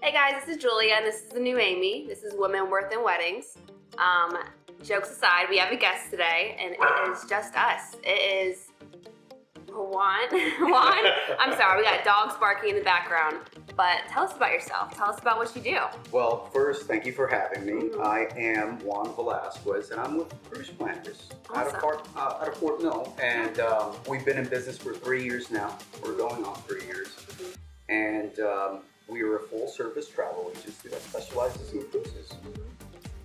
Hey guys, this is Julia and this is the new Amy. This is Women Worth in Weddings. Jokes aside, we have a guest today and it is just us. It is Juan. I'm sorry, we got dogs barking in the background. But tell us about yourself. Tell us about what you do. Well, first, thank you for having me. I am Juan Velazquez, and I'm with Cruise Planners out of Fort Mill. And we've been in business for 3 years now. We're going on 3 years. And we are a full-service travel agency that specializes in cruises.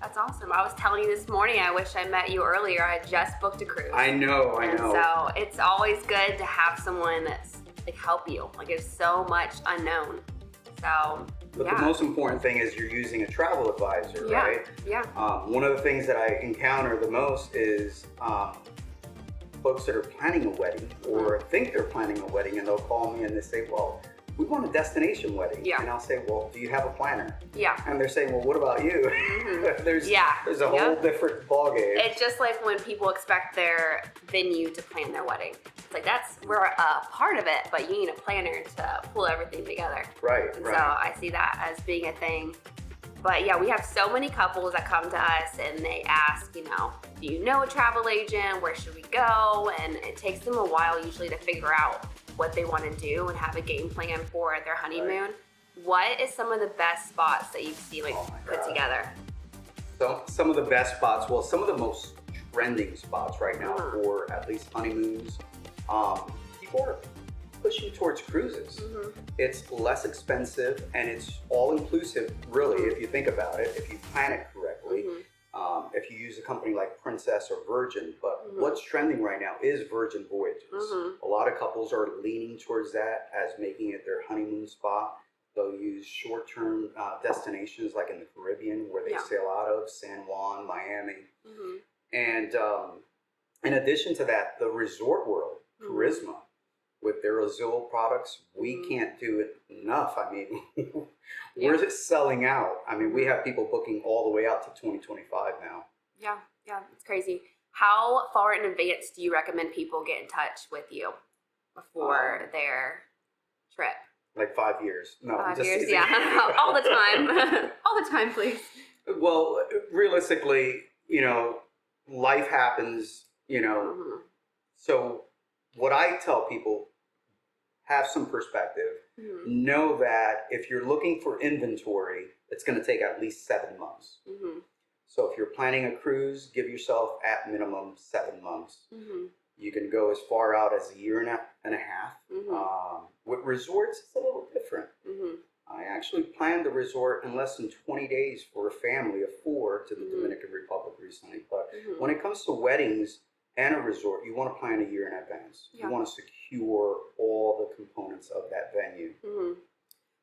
That's awesome. I was telling you this morning, I wish I met you earlier. I just booked a cruise. I know. So it's always good to have someone that's like help you. Like there's so much unknown. So, But the most important thing is you're using a travel advisor, right? Yeah. One of the things that I encounter the most is folks that are planning a wedding or think they're planning a wedding, and they'll call me and they say, well, we want a destination wedding. Yeah. And I'll say, well, do you have a planner? Yeah. And they're saying, well, what about you? There's a whole different ballgame. It's just like when people expect their venue to plan their wedding. It's like we're a part of it, but you need a planner to pull everything together. Right. So I see that as being a thing. But yeah, we have so many couples that come to us and they ask, do you know a travel agent? Where should we go? And it takes them a while usually to figure out what they want to do and have a game plan for their honeymoon. Right. What is some of the best spots that you've seen put together? So some of the best spots, well, some of the most trending spots right now for at least honeymoons, people are pushing towards cruises. It's less expensive and it's all inclusive, really, if you think about it, if you plan it correctly. If you use a company like Princess or Virgin, but what's trending right now is Virgin Voyages. A lot of couples are leaning towards that as making it their honeymoon spot. They'll use short-term destinations like in the Caribbean where they sail out of, San Juan, Miami. And in addition to that, the resort world, Charisma, with their Azul products, we can't do it enough. I mean, we're selling out. I mean, we have people booking all the way out to 2025 now. Yeah, it's crazy. How far in advance do you recommend people get in touch with you before their trip? Like 5 years. No, 5 years, all the time. All the time, please. Well, realistically, life happens, So what I tell people, have some perspective. Know that if you're looking for inventory, it's going to take at least 7 months. So if you're planning a cruise, give yourself at minimum 7 months. You can go as far out as a year and a half. With resorts, it's a little different. I actually planned the resort in less than 20 days for a family of 4 to the Dominican Republic recently. But when it comes to weddings and a resort, you want to plan a year in advance. You want to secure all the components of that venue.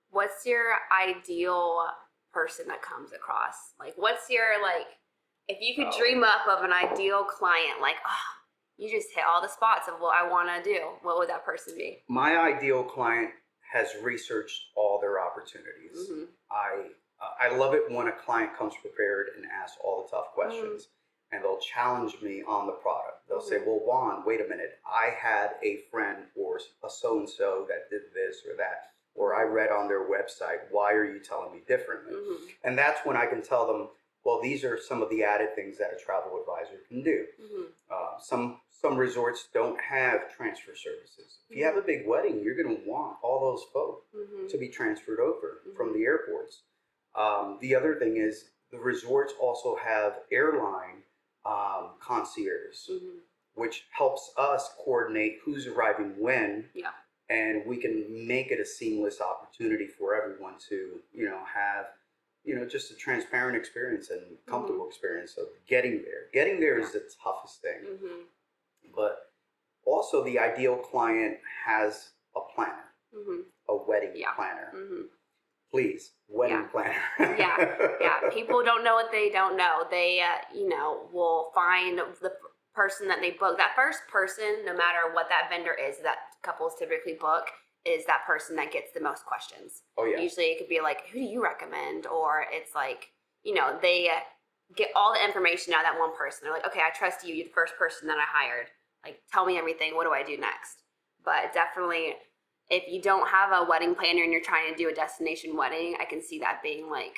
What's your ideal person that comes across? Like, what's your, if you could dream up of an ideal client, you just hit all the spots of what I want to do, what would that person be? My ideal client has researched all their opportunities. I love it when a client comes prepared and asks all the tough questions. And they'll challenge me on the product. They'll say, well, Juan, wait a minute. I had a friend or a so-and-so that did this or that, or I read on their website. Why are you telling me differently? And that's when I can tell them, well, these are some of the added things that a travel advisor can do. Some resorts don't have transfer services. If you have a big wedding, you're going to want all those folk to be transferred over from the airports. The other thing is the resorts also have airline concierge, which helps us coordinate who's arriving when, and we can make it a seamless opportunity for everyone to, have, just a transparent experience and comfortable experience of getting there. Getting there is the toughest thing, but also the ideal client has a planner, a wedding planner. Please, wedding planner. People don't know what they don't know. They, will find the person that they book. That first person, no matter what that vendor is that couples typically book, is that person that gets the most questions. Usually it could be like, who do you recommend? Or it's like, they get all the information out of that one person. They're like, okay, I trust you. You're the first person that I hired. Like, tell me everything. What do I do next? But definitely if you don't have a wedding planner and you're trying to do a destination wedding, I can see that being like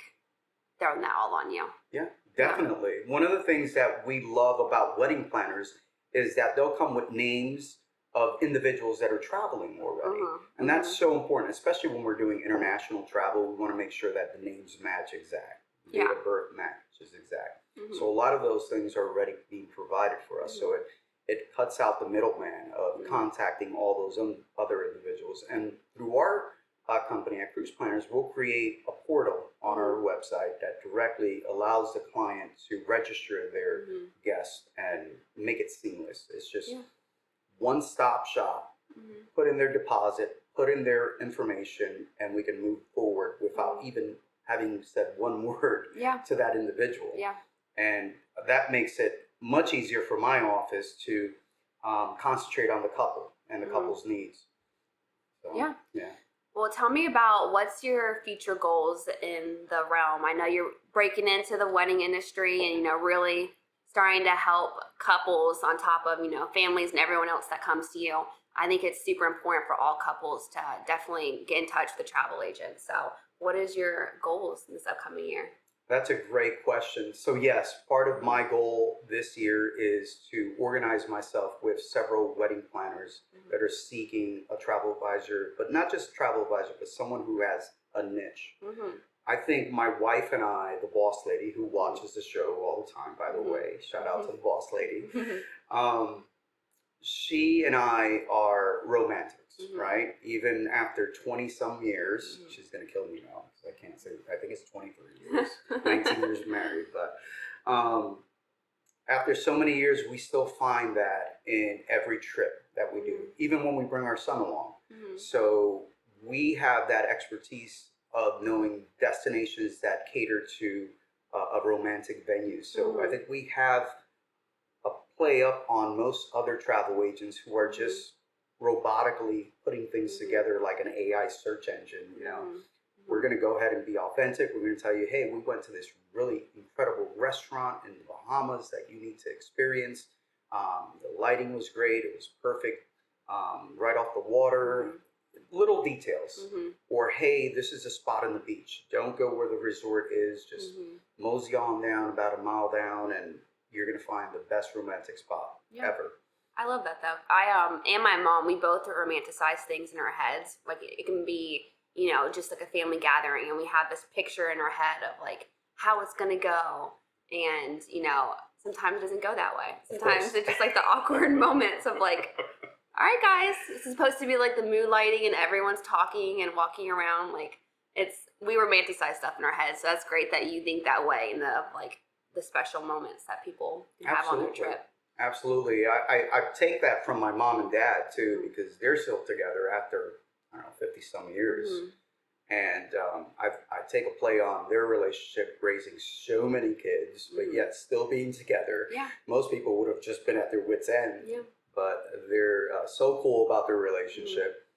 throwing that all on you. Yeah, definitely. Yeah. One of the things that we love about wedding planners is that they'll come with names of individuals that are traveling already. And that's so important, especially when we're doing international travel. We want to make sure that the names match exact. Date of birth matches exact. So a lot of those things are already being provided for us. So it cuts out the middleman of contacting all those other individuals. And through our company at Cruise Planners, we'll create a portal on our website that directly allows the client to register their guests and make it seamless. It's just one-stop shop. Put in their deposit, put in their information, and we can move forward without even having said one word to that individual. And that makes it much easier for my office to concentrate on the couple and the couple's needs. So, Well, tell me about what's your future goals in the realm. I know you're breaking into the wedding industry and, really starting to help couples on top of, families and everyone else that comes to you. I think it's super important for all couples to definitely get in touch with the travel agent. So what is your goals this upcoming year? That's a great question. So yes, part of my goal this year is to organize myself with several wedding planners that are seeking a travel advisor, but not just a travel advisor, but someone who has a niche. I think my wife and I, the boss lady who watches the show all the time, by the way, shout out to the boss lady. She and I are romantics, right? Even after 20 some years, she's going to kill me now. I can't say, I think it's 23 years, 19 years married. But after so many years, we still find that in every trip that we do, even when we bring our son along. So we have that expertise of knowing destinations that cater to a romantic venue. So I think we have a play up on most other travel agents who are just robotically putting things together like an AI search engine, We're going to go ahead and be authentic. We're going to tell you, hey, we went to this really incredible restaurant in the Bahamas that you need to experience. The lighting was great. It was perfect. Right off the water. Little details. Or, hey, this is a spot on the beach. Don't go where the resort is. Just mosey on down about a mile down and you're going to find the best romantic spot ever. I love that, though. I and my mom, we both romanticize things in our heads. Like, it can be, just like a family gathering, and we have this picture in our head of, like, how it's going to go. And, sometimes it doesn't go that way. Sometimes it's just, like, the awkward moments of, like, all right, guys, this is supposed to be, like, the mood lighting, and everyone's talking and walking around. Like, we romanticize stuff in our heads, so that's great that you think that way in the special moments that people can have on their trip. Absolutely. I take that from my mom and dad, too, because they're still together after, 50-some years. And I take a play on their relationship, raising so many kids, but yet still being together. Most people would have just been at their wits' end, but they're so cool about their relationship.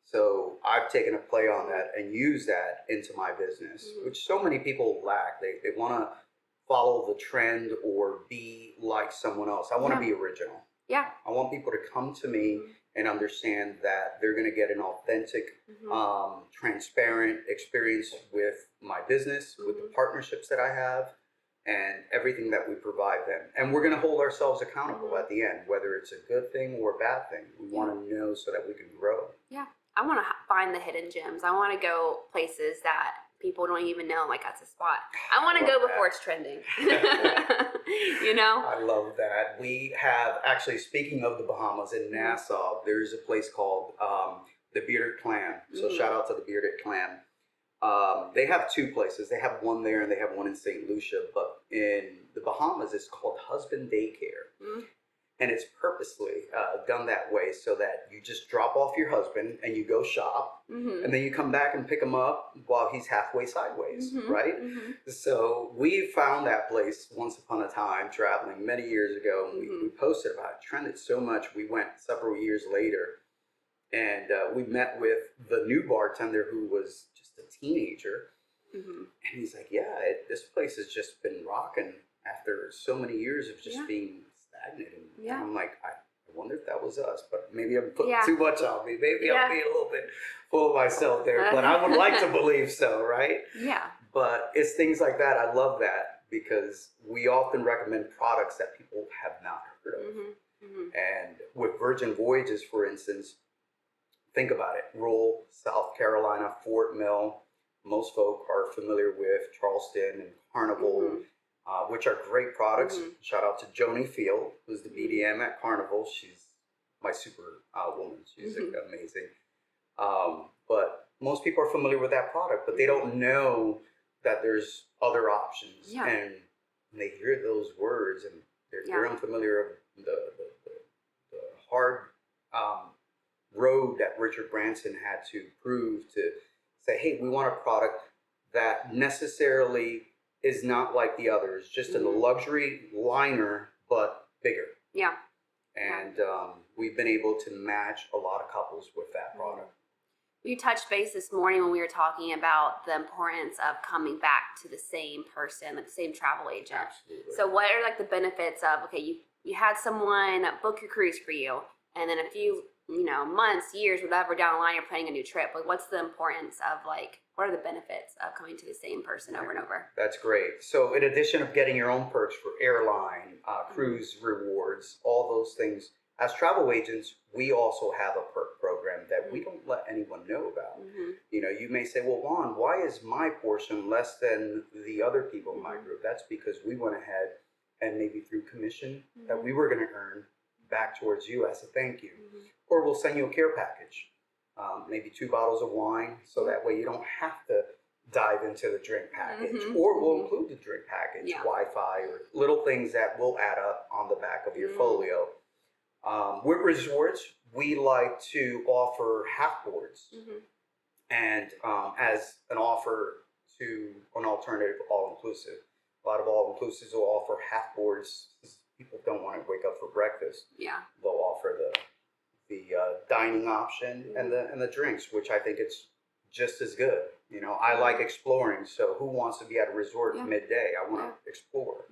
So I've taken a play on that and used that into my business, which so many people lack. They want to follow the trend or be like someone else. I want to be original. I want people to come to me and understand that they're going to get an authentic, transparent experience with my business, with the partnerships that I have, and everything that we provide them. And we're going to hold ourselves accountable at the end, whether it's a good thing or a bad thing. We want to know so that we can grow. I want to find the hidden gems. I want to go places that people don't even know, like, that's a spot. I want to go before it's trending. I love that. We have, actually, speaking of the Bahamas, in Nassau, there's a place called the Bearded Clam. So shout out to the Bearded Clam. They have two places. They have one there and they have one in St. Lucia. But in the Bahamas, it's called Husband Daycare. And it's purposely done that way so that you just drop off your husband and you go shop. And then you come back and pick him up while he's halfway sideways, right? So we found that place once upon a time traveling many years ago. And we posted about it, trended so much. We went several years later and we met with the new bartender who was just a teenager. And he's like, this place has just been rocking after so many years of just being stagnant. And I'm like, I wonder if that was us, but maybe I'm putting Yeah. too much on me. Maybe Yeah. I'm being a little bit full of myself there, but I would like to believe so, right? Yeah. But it's things like that. I love that because we often recommend products that people have not heard of. And with Virgin Voyages, for instance, think about it. Rural South Carolina, Fort Mill. Most folk are familiar with Charleston and Carnival, which are great products. Shout out to Joni Field, who's the BDM at Carnival. She's my super woman. She's amazing. But most people are familiar with that product, but they don't know that there's other options. Yeah. And they hear those words and they're unfamiliar of the hard road that Richard Branson had to prove to say, hey, we want a product that necessarily is not like the others, just a luxury liner, but bigger. Yeah. And we've been able to match a lot of couples with that product. You touched base this morning when we were talking about the importance of coming back to the same person, like the same travel agent. Absolutely. So what are like the benefits of, okay, you had someone book your cruise for you, and then a few, months, years, whatever, down the line, you're planning a new trip. Like, what's the importance of, like, what are the benefits of coming to the same person over and over? That's great. So in addition of getting your own perks for airline, cruise rewards, all those things, as travel agents, we also have a perk program that we don't let anyone know about. You may say, well, Juan, why is my portion less than the other people in my group? That's because we went ahead and maybe through commission that we were going to earn back towards you as a thank you. Or we'll send you a care package, maybe 2 bottles of wine, so that way you don't have to dive into the drink package. Or we'll include the drink package, Wi-Fi, or little things that will add up on the back of your folio. With resorts, we like to offer half boards, and as an offer to an alternative all-inclusive. A lot of all-inclusives will offer half boards. People don't want to wake up for breakfast. Yeah. They'll offer the dining option and the drinks, which I think it's just as good. I like exploring, so who wants to be at a resort midday? I want to explore.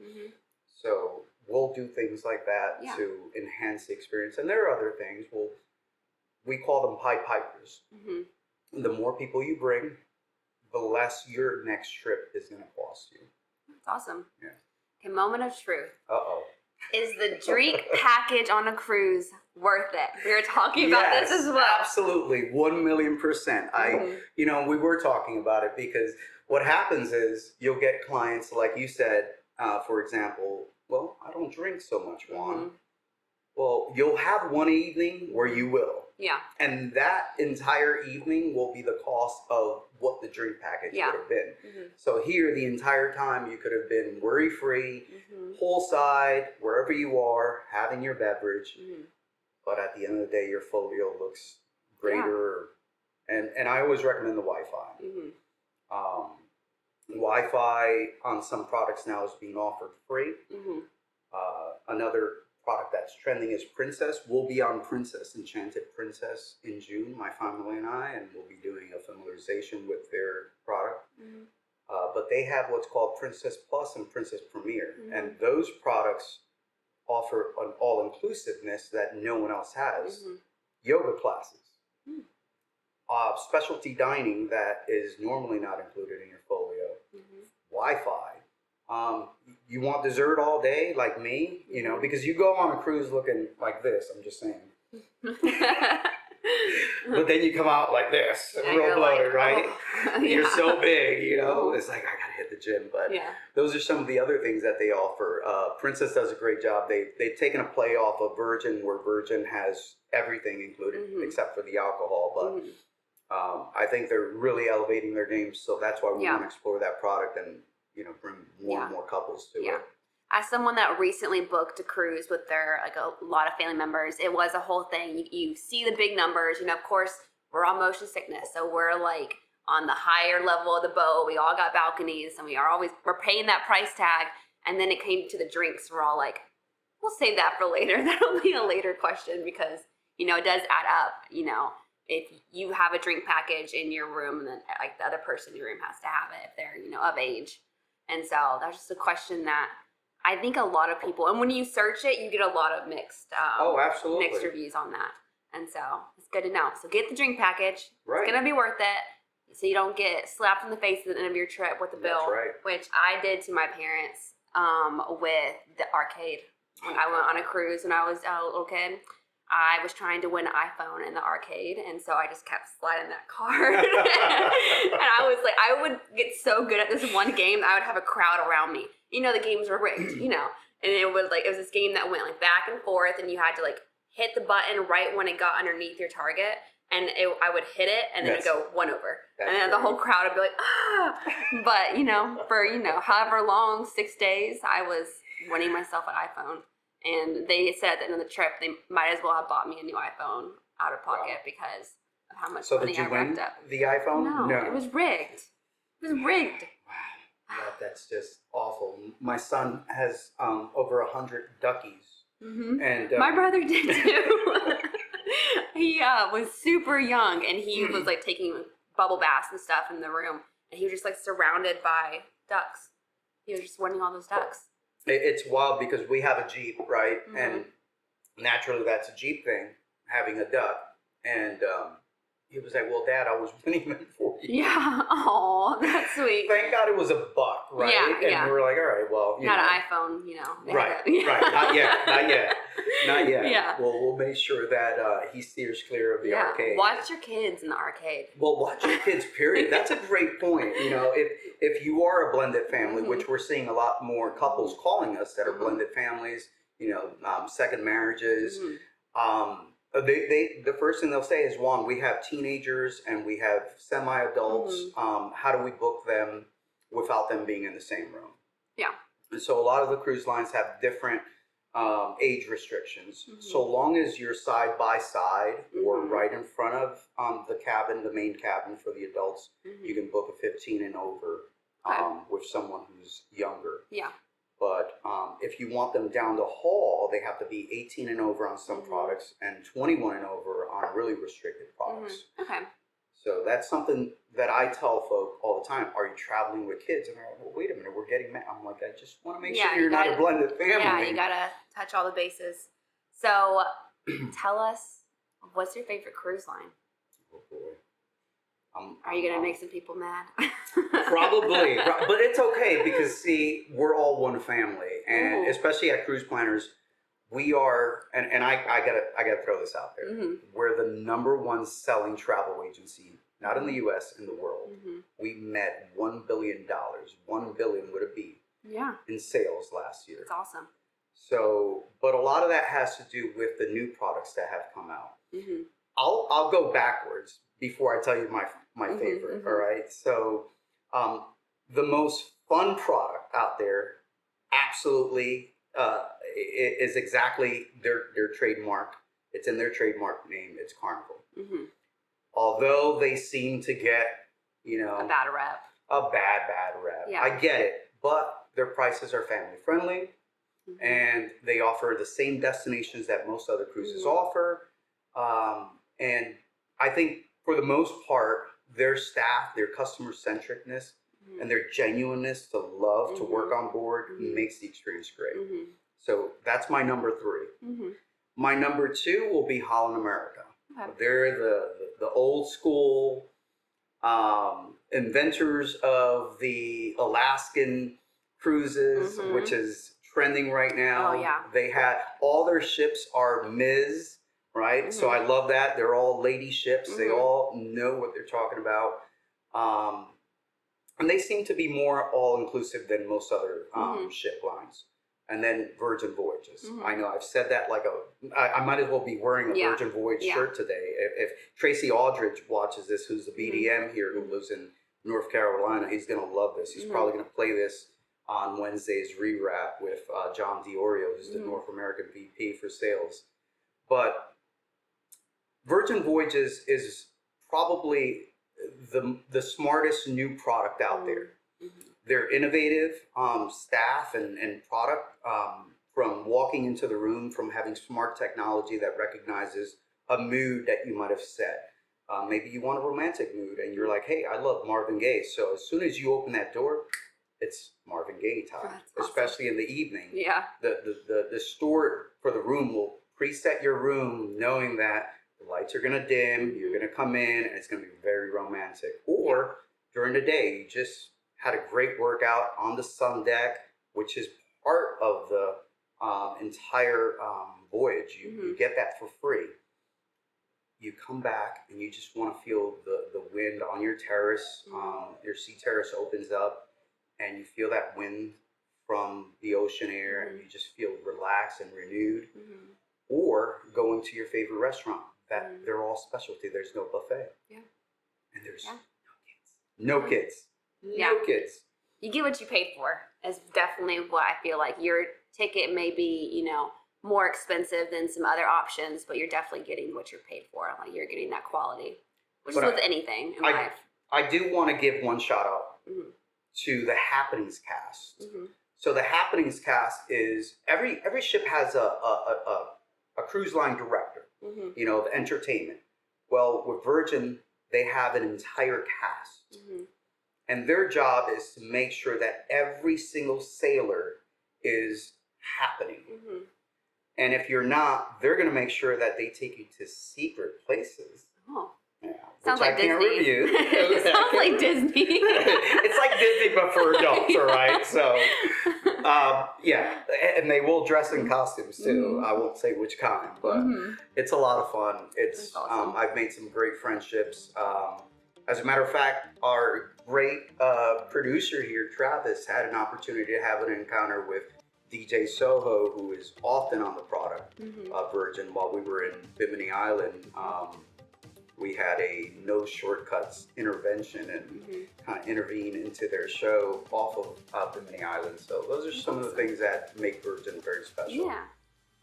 So we'll do things like that to enhance the experience. And there are other things. We call them Pied Pipers. The more people you bring, the less your next trip is going to cost you. That's awesome. Yeah. Okay, moment of truth. Uh-oh. Is the drink package on a cruise worth it? We were talking about this as well. Absolutely, 1,000,000%. We were talking about it because what happens is you'll get clients, like you said, for example, well, I don't drink so much, Juan. Well, you'll have one evening where you will. Yeah. And that entire evening will be the cost of what the drink package would have been. So here, the entire time, you could have been worry-free, poolside, wherever you are, having your beverage. But at the end of the day, your folio looks greater. And I always recommend the Wi-Fi. Wi-Fi on some products now is being offered free. Another product that's trending is Princess. We'll be on Princess, Enchanted Princess in June, my family and I, and we'll be doing a familiarization with their product. But they have what's called Princess Plus and Princess Premier. And those products offer an all-inclusiveness that no one else has. Yoga classes. Specialty dining that is normally not included in your folio. Wi-Fi. You want dessert all day, like me, because you go on a cruise looking like this, I'm just saying. But then you come out like this, real bloated, right? You're so big, it's like, I gotta hit the gym. But those are some of the other things that they offer. Princess does a great job. They've taken a play off of Virgin, where Virgin has everything included except for the alcohol. But I think they're really elevating their game, so that's why we want to explore that product and bring more and more couples to it. As someone that recently booked a cruise with their a lot of family members, it was a whole thing. You see the big numbers. Of course, we're on motion sickness, so we're like on the higher level of the boat. We all got balconies, and we're paying that price tag. And then it came to the drinks. We're all like, we'll save that for later. That'll be a later question because it does add up. If you have a drink package in your room, and then like the other person in your room has to have it if they're of age. And so that's just a question that I think a lot of people, and when you search it, you get a lot of mixed, absolutely, mixed reviews on that, and so it's good to know. So get the drink package. Right. It's gonna be worth it, so you don't get slapped in the face at the end of your trip with a bill, That's right. which I did to my parents with the arcade when I went on a cruise when I was a little kid. I was trying to win an iPhone in the arcade, and so I just kept sliding that card. And I was like, I would get so good at this one game that I would have a crowd around me. You know, the games were rigged, you know, and it was this game that went like back and forth, and you had to like hit the button right when it got underneath your target, and I would hit it, and then it'd go 1 over, and then the whole crowd would be like, ah. But you know, for however long, 6 days, I was winning myself an iPhone. And they said at the end of the trip, they might as well have bought me a new iPhone out of pocket because of how much money I racked up. The iPhone? No, it was rigged. It was rigged. Wow, that's just awful. My son has over 100 duckies. Mm-hmm. And my brother did too. He was super young, and he was like taking bubble baths and stuff in the room, and he was just like surrounded by ducks. He was just winning all those ducks. It's wild because we have a Jeep, right? Mm-hmm. And naturally that's a Jeep thing, having a duck. And he was like, well, Dad, I was winning them for you. Yeah. Oh, that's sweet. Thank God it was a buck, right? Yeah, and we were like, all right, well, not an iPhone, you know. Right. Not yet. Yeah. Well, we'll make sure that he steers clear of the arcade. Watch your kids in the arcade. Well, watch your kids, period. That's a great point. You know, if you are a blended family, Mm-hmm. which we're seeing a lot more couples calling us that are blended families, you know, second marriages, the first thing they'll say is, Juan, we have teenagers and we have semi-adults. How do we book them without them being in the same room? Yeah. And so a lot of the cruise lines have different age restrictions. So long as you're side by side or right in front of the cabin, the main cabin for the adults, you can book a 15 and over with someone who's younger. Yeah. But if you want them down the hall, they have to be 18 and over on some products and 21 and over on really restricted products. Okay. So that's something that I tell folk all the time. Are you traveling with kids? And they're like, well, wait a minute, we're getting mad. I'm like, I just want to make sure you're not a blended family. Yeah, you got to touch all the bases. So tell us, what's your favorite cruise line? Oh, boy. Are you going to make some people mad? Probably, but it's okay because see, we're all one family, and especially at Cruise Planners, we are, and I gotta throw this out there. We're the #1 selling travel agency, not in the U.S., in the world. We met $1 billion, 1 billion with a B, in sales last year. That's awesome. So, but a lot of that has to do with the new products that have come out. I'll go backwards before I tell you my favorite. All right. So the most fun product out there absolutely is exactly their trademark. It's in their trademark name. It's Carnival. Although they seem to get, a bad rep. A bad rep. Yeah. I get it. But their prices are family friendly and they offer the same destinations that most other cruises offer. And I think for the most part, their staff, their customer centricness, and their genuineness to love to work on board makes the experience great. So that's my #3. My #2 will be Holland America. Okay. They're the old school inventors of the Alaskan cruises, which is trending right now. Oh, yeah. They had all their ships are Ms. Right? So I love that. They're all lady ships. They all know what they're talking about. And they seem to be more all-inclusive than most other ship lines. And then Virgin Voyages. I know I've said that like I might as well be wearing a Virgin Voyage shirt today. If Tracy Aldridge watches this, who's the BDM here, who lives in North Carolina, he's going to love this. He's probably going to play this on Wednesday's rewrap with John DiOrio, who's the North American VP for sales. But Virgin Voyages is probably the smartest new product out there. They're innovative staff and product from walking into the room, from having smart technology that recognizes a mood that you might have set. Maybe you want a romantic mood and you're like, hey, I love Marvin Gaye. So as soon as you open that door, it's Marvin Gaye time, That's awesome. especially in the evening. Yeah. The store for the room will preset your room knowing that the lights are going to dim, you're going to come in, and it's going to be very romantic. Or during the day, you just had a great workout on the sun deck, which is part of the entire voyage. You get that for free. You come back and you just want to feel the wind on your terrace. Your sea terrace opens up and you feel that wind from the ocean air and you just feel relaxed and renewed. Or going to your favorite restaurant that they're all specialty. There's no buffet. Yeah. And there's no kids. No kids. You get what you paid for is definitely what I feel like. Your ticket may be, you know, more expensive than some other options, but you're definitely getting what you're paid for. Like you're getting that quality, which is with anything in life. I do want to give one shout out to the Happenings cast. So the Happenings cast is every ship has a cruise line director, you know, the entertainment. Well, with Virgin, they have an entire cast. And their job is to make sure that every single sailor is happening. And if you're not, they're going to make sure that they take you to secret places. Oh. Yeah, sounds like Disney. Review. It sounds like Disney. It's like Disney, but for adults, all right? So, yeah, and they will dress in costumes too. I won't say which kind, but it's a lot of fun. It's awesome. I've made some great friendships. As a matter of fact, our great producer here, Travis, had an opportunity to have an encounter with DJ Soho, who is often on the product Virgin. While we were in Bimini Island, we had a no shortcuts intervention and kind of intervene into their show off of Bimini Island. So those are some of the things that make Virgin very special. Yeah.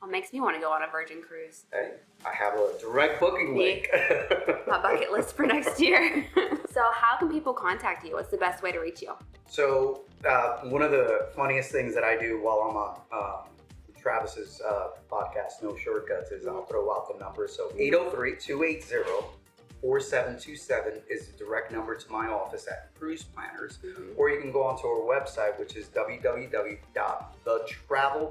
Well, it makes me want to go on a Virgin cruise. Hey, I have a direct booking link. My bucket list for next year. So how can people contact you? What's the best way to reach you? So one of the funniest things that I do while I'm on Travis's podcast, No Shortcuts, is I'll throw out the number. So 803-280-4727 is the direct number to my office at Cruise Planners. Or you can go onto our website, which is www.thetravel